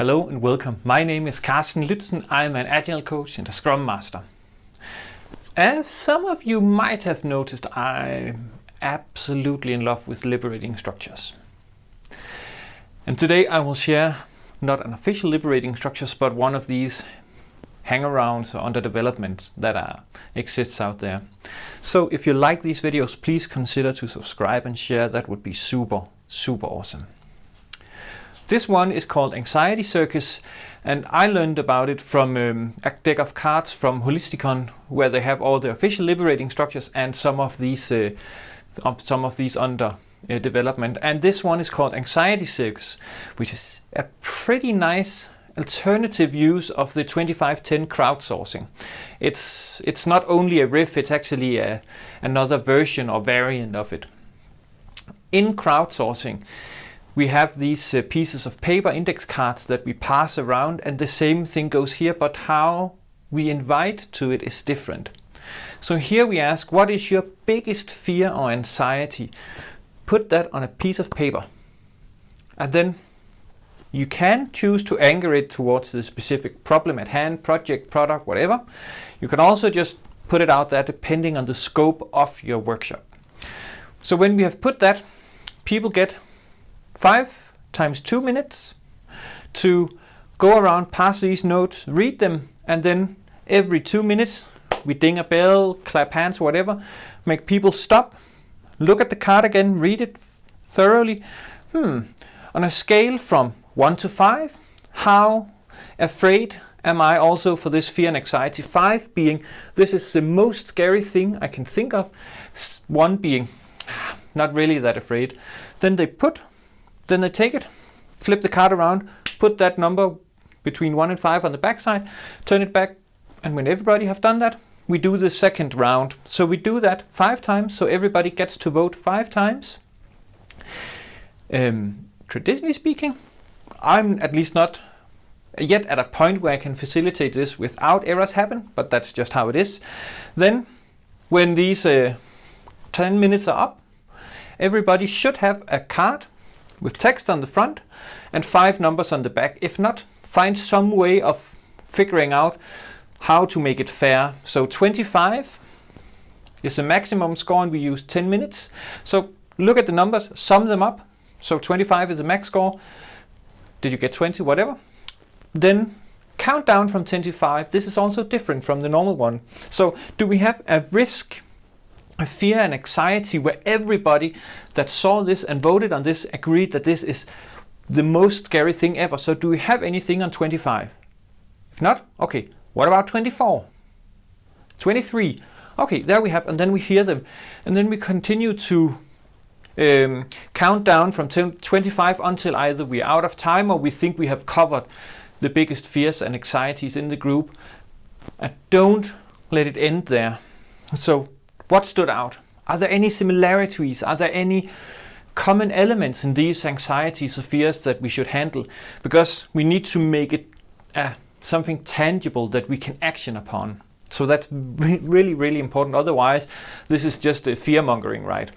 Hello and welcome. My name is Carsten Lützen. I'm an Agile coach and a Scrum Master. As some of you might have noticed, I'm absolutely in love with liberating structures. And today I will share not an official liberating structures, but one of these hangarounds or under development that exists out there. So if you like these videos, please consider to subscribe and share. That would be super awesome. This one is called Anxiety Circus, and I learned about it from a deck of cards from Holisticon, where they have all the official liberating structures and some of these under development. And this one is called Anxiety Circus, which is a pretty nice alternative use of the 2510 crowdsourcing. It's not only a riff, it's actually another version or variant of it. In crowdsourcing, we have these pieces of paper, index cards, that we pass around, and the same thing goes here, but how we invite to it is different. So here we ask, what is your biggest fear or anxiety? Put that on a piece of paper. And then you can choose to anchor it towards the specific problem at hand, project, product, whatever. You can also just put it out there depending on the scope of your workshop. So when we have put that, people get 5 times 2 minutes to go around, pass these notes, read them, and then every 2 minutes we ding a bell, clap hands, whatever, make people stop, look at the card again, read it thoroughly. On a scale from 1 to 5, how afraid am I also for this fear and anxiety? 5 being, this is the most scary thing I can think of. 1 being, not really that afraid. Then they take it, flip the card around, put that number between 1 and 5 on the back side, turn it back, and when everybody have done that, we do the second round. So we do that 5 times, so everybody gets to vote 5 times. Traditionally speaking, I'm at least not yet at a point where I can facilitate this without errors happen, but that's just how it is. Then, when these 10 minutes are up, everybody should have a card with text on the front and 5 numbers on the back. If not, find some way of figuring out how to make it fair. So 25 is the maximum score and we use 10 minutes. So look at the numbers, sum them up. So 25 is the max score. Did you get 20? Whatever. Then count down from 25. This is also different from the normal one. So do we have a risk, a fear and anxiety where everybody that saw this and voted on this agreed that this is the most scary thing ever? So do we have anything on 25? If not, okay, what about 24? 23? Okay, there we have, and then we hear them. And then we continue to count down from 25 until either we're out of time or we think we have covered the biggest fears and anxieties in the group. And don't let it end there. So what stood out? Are there any similarities? Are there any common elements in these anxieties or fears that we should handle? Because we need to make it something tangible that we can action upon. So that's really important. Otherwise, this is just a fear-mongering, right?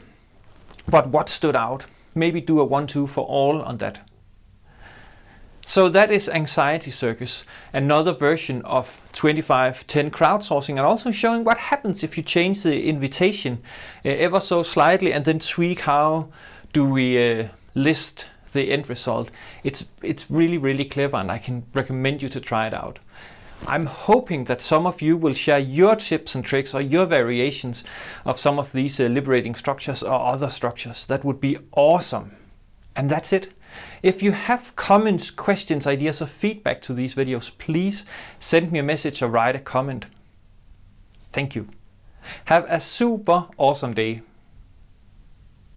But what stood out? Maybe do a 1-2 for all on that. So that is Anxiety Circus, another version of 2510 crowdsourcing, and also showing what happens if you change the invitation ever so slightly and then tweak how do we list the end result. It's really clever, and I can recommend you to try it out. I'm hoping that some of you will share your tips and tricks or your variations of some of these liberating structures or other structures. That would be awesome. And that's it. If you have comments, questions, ideas, or feedback to these videos, please send me a message or write a comment. Thank you. Have a super awesome day.